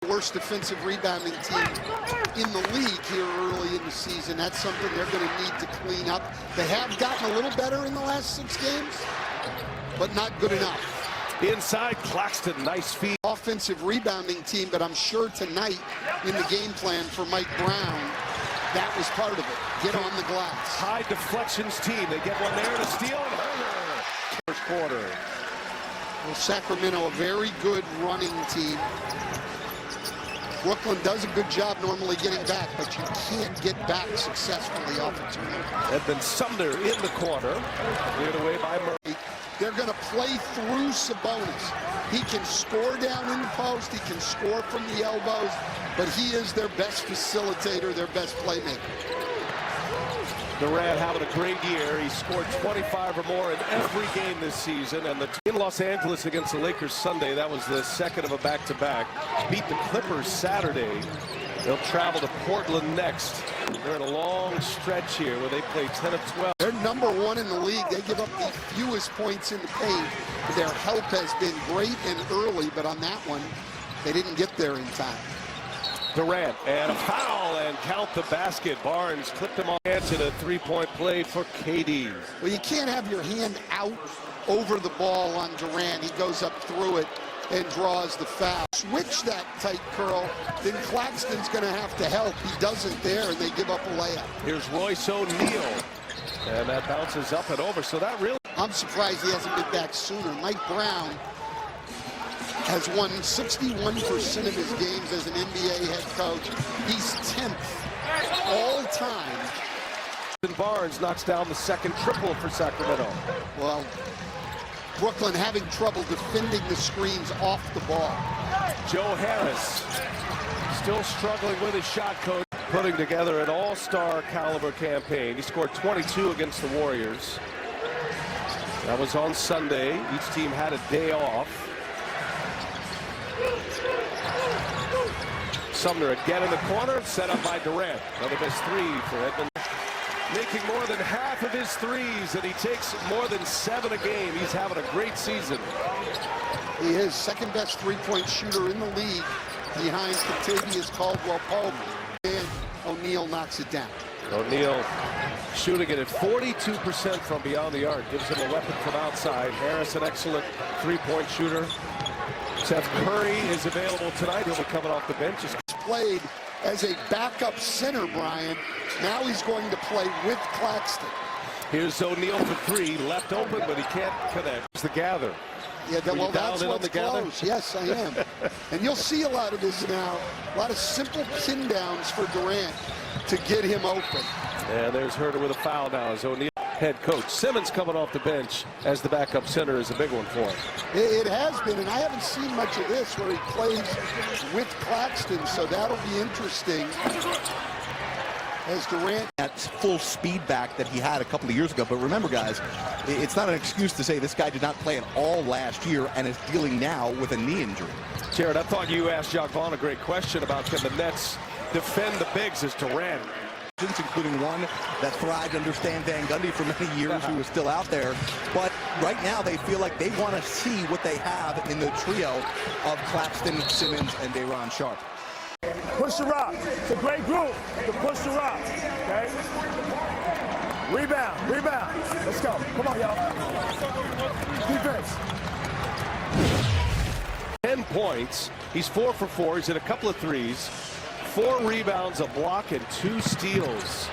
worst defensive rebounding team in the league here early in the season. That's something they're going to need to clean up. They have gotten a little better in the last 6 games, but not good enough. Inside, Claxton, nice feed. Offensive rebounding team, but I'm sure tonight in the game plan for Mike Brown, that was part of it. Get on the glass. High deflections team. They get one there to steal and Herder. First quarter. Well, Sacramento, a very good running team. Brooklyn does a good job normally getting back, but you can't get back successfully offensively. And then Sumner in the corner. Cleared away by Murray. They're going to play through Sabonis. He can score down in the post. He can score from the elbows, but he is their best facilitator, their best playmaker. Durant having a great year. He scored 25 or more in every game this season. And in Los Angeles against the Lakers Sunday, that was the second of a back-to-back. Beat the Clippers Saturday. They'll travel to Portland next. They're in a long stretch here where they play 10 of 12. They're #1 in the league. They give up the fewest points in the paint. Their help has been great and early, but on that one, they didn't get there in time. Durant and a foul and count the basket. Barnes clipped him on in a three-point play for KD. Well, you can't have your hand out over the ball on Durant. He goes up through it and draws the foul. Switch that tight curl, then Claxton's going to have to help. He doesn't there, and they give up a layup. Here's Royce O'Neal, and that bounces up and over. So that really... I'm surprised he hasn't been back sooner. Mike Brown has won 61% of his games as an NBA head coach. He's 10th all time. Barnes knocks down the second triple for Sacramento. Well, Brooklyn having trouble defending the screens off the ball. Joe Harris still struggling with his shot coach, putting together an all-star caliber campaign. He scored 22 against the Warriors. That was on Sunday. Each team had a day off. Sumner again in the corner, set up by Durant. Another missed three for Edmond. Making more than half of his threes, and he takes more than 7 a game. He's having a great season. He is second best three-point shooter in the league behind Kentavious Caldwell-Pope, and O'Neal knocks it down. O'Neal shooting it at 42% from beyond the arc. Gives him a weapon from outside. Harris, an excellent three-point shooter. Seth Curry is available tonight. He'll be coming off the bench. He's played as a backup center, Brian. Now he's going to play with Claxton. Here's O'Neal for 3, left open, but he can't connect. It's the gather. Yeah, well, that's what's close. Yes, I am. And you'll see a lot of this now. A lot of simple pin downs for Durant to get him open. And there's Herder with a foul now as O'Neal head coach. Simmons coming off the bench as the backup center is a big one for him. It has been, and I haven't seen much of this where he plays with Claxton, so that'll be interesting. As Durant at full speed back that he had a couple of years ago. But remember, guys, it's not an excuse to say this guy did not play at all last year and is dealing now with a knee injury. Jared, I thought you asked Jacques Vaughn a great question about can the Nets defend the bigs as Durant. Including one that thrived under Stan Van Gundy for many years, who was still out there. But right now they feel like they want to see what they have in the trio of Claxton, Simmons, and Day'Ron Sharpe. Push the rock. It's a great group to push the rock. Okay? Rebound, rebound. Let's go. Come on, y'all. Defense. 10 points. He's 4 for 4. He's hit a couple of threes. 4 rebounds, a block, and 2 steals.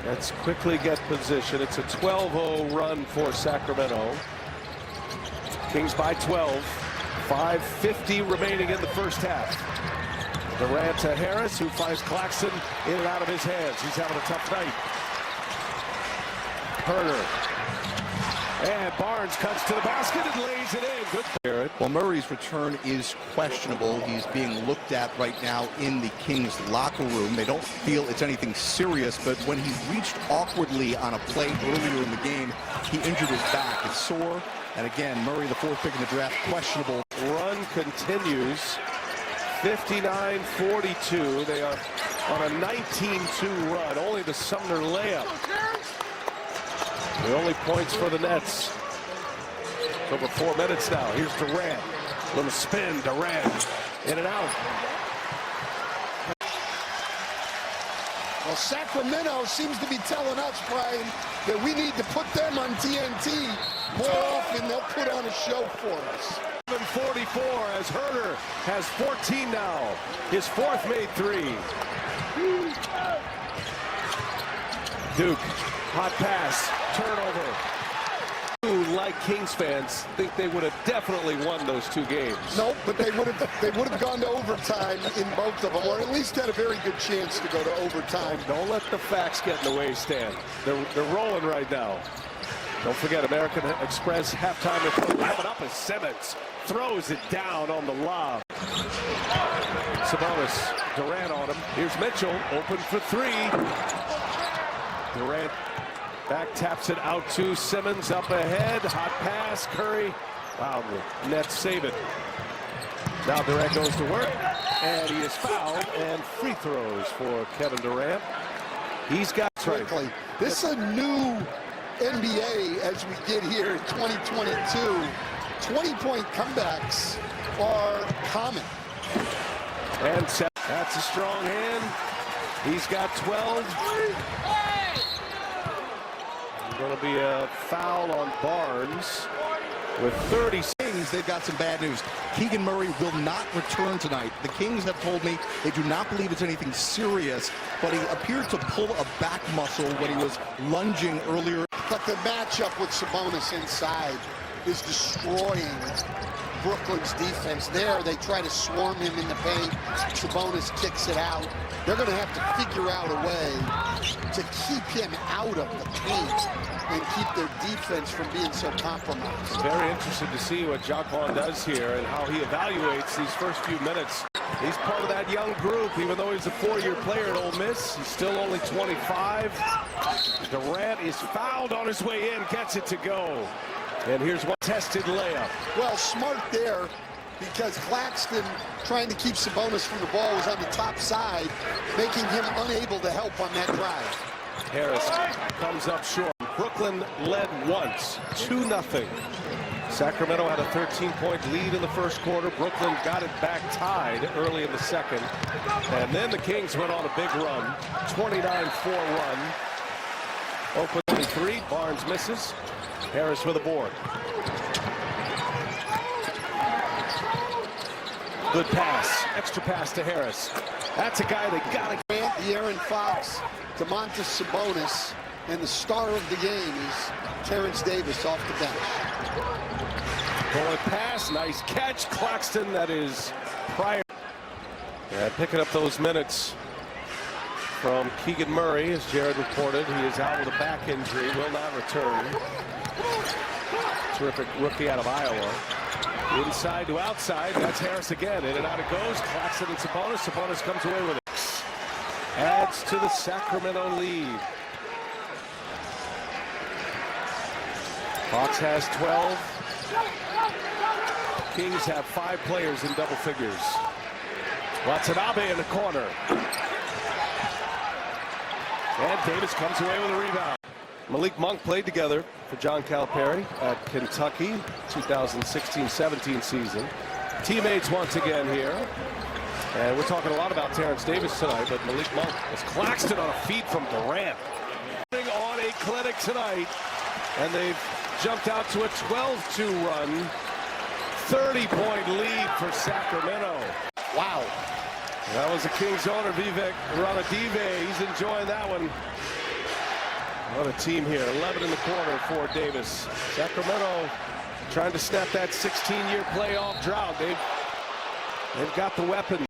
Let's quickly get position. It's a 12-0 run for Sacramento. Kings by 12. 5:50 remaining in the first half. Durant to Harris, who finds Claxton in and out of his hands. He's having a tough night. Herder. And Barnes cuts to the basket and lays it in. Good for Garrett. Well, Murray's return is questionable. He's being looked at right now in the Kings locker room. They don't feel it's anything serious, but when he reached awkwardly on a play earlier in the game, he injured his back. It's sore. And again, Murray, the 4th pick in the draft, questionable. Run continues. 59-42. They are on a 19-2 run. Only the Sumner layup. The only points for the Nets. Over 4 minutes now. Here's Durant. Little spin. Durant In and out. Well, Sacramento seems to be telling us, Brian, that we need to put them on TNT more often. They'll put on a show for us. 7:44 as Herder has 14 now. His fourth made three. Duke, hot pass, turnover. Like Kings fans, think they would have definitely won those two games. Nope, but they would have gone to overtime in both of them, or at least had a very good chance to go to overtime. Don't let the facts get in the way, Stan. They're rolling right now. Don't forget, American Express halftime report coming up as Simmons throws it down on the lob. Sabonis, Durant on him. Here's Mitchell, open for three. Durant back taps it out to Simmons, up ahead. Hot pass, Curry. Wow, the Nets save it. Now Durant goes to work, and he is fouled, and free throws for Kevin Durant. He's got quickly. This is a new NBA as we get here in 2022. 20-point comebacks are common. And that's a strong hand. He's got 12. Going to be a foul on Barnes with 30 Kings, they've got some bad news. Keegan Murray will not return tonight. The Kings have told me they do not believe it's anything serious, but he appeared to pull a back muscle when he was lunging earlier. But the matchup with Sabonis inside is destroying Brooklyn's defense. There, they try to swarm him in the paint. Sabonis kicks it out. They're going to have to figure out a way to keep him out of the paint and keep their defense from being so compromised. Very interested to see what Jaquan does here and how he evaluates these first few minutes. He's part of that young group, even though he's a four-year player at Ole Miss. He's still only 25. Durant is fouled on his way in, gets it to go. And here's one tested layup. Well, smart there, because Claxton, trying to keep Sabonis from the ball, was on the top side, making him unable to help on that drive. Harris comes up short. Brooklyn led once, 2-0. Sacramento had a 13-point lead in the first quarter. Brooklyn got it back tied early in the second. And then the Kings went on a big run, 29-4 run. Open 23, Barnes misses. Harris with a board. Good pass, extra pass to Harris. That's a guy that got to grant De'Aaron Fox, Domantas Sabonis, and the star of the game is Terrence Davis off the bench. Bullet pass, nice catch. Claxton, that is prior. Yeah, picking up those minutes from Keegan Murray, as Jared reported. He is out with a back injury, will not return. Terrific rookie out of Iowa. Inside to outside, that's Harris again. In and out it goes. Claxton and Sabonis. Sabonis comes away with it. Adds to the Sacramento lead. Fox has 12. Kings have 5 players in double figures. Watanabe in the corner. And Davis comes away with a rebound. Malik Monk played together for John Calipari at Kentucky, 2016-17 season. Teammates once again here. And we're talking a lot about Terrence Davis tonight, but Malik Monk is Claxton on a feed from Durant. On a clinic tonight, and they've jumped out to a 12-2 run. 30-point lead for Sacramento. Wow. That was the Kings owner, Vivek Ranadive. He's enjoying that one. What a team here. 11 in the corner for Davis. Sacramento trying to snap that 16-year playoff drought. They've got the weapons.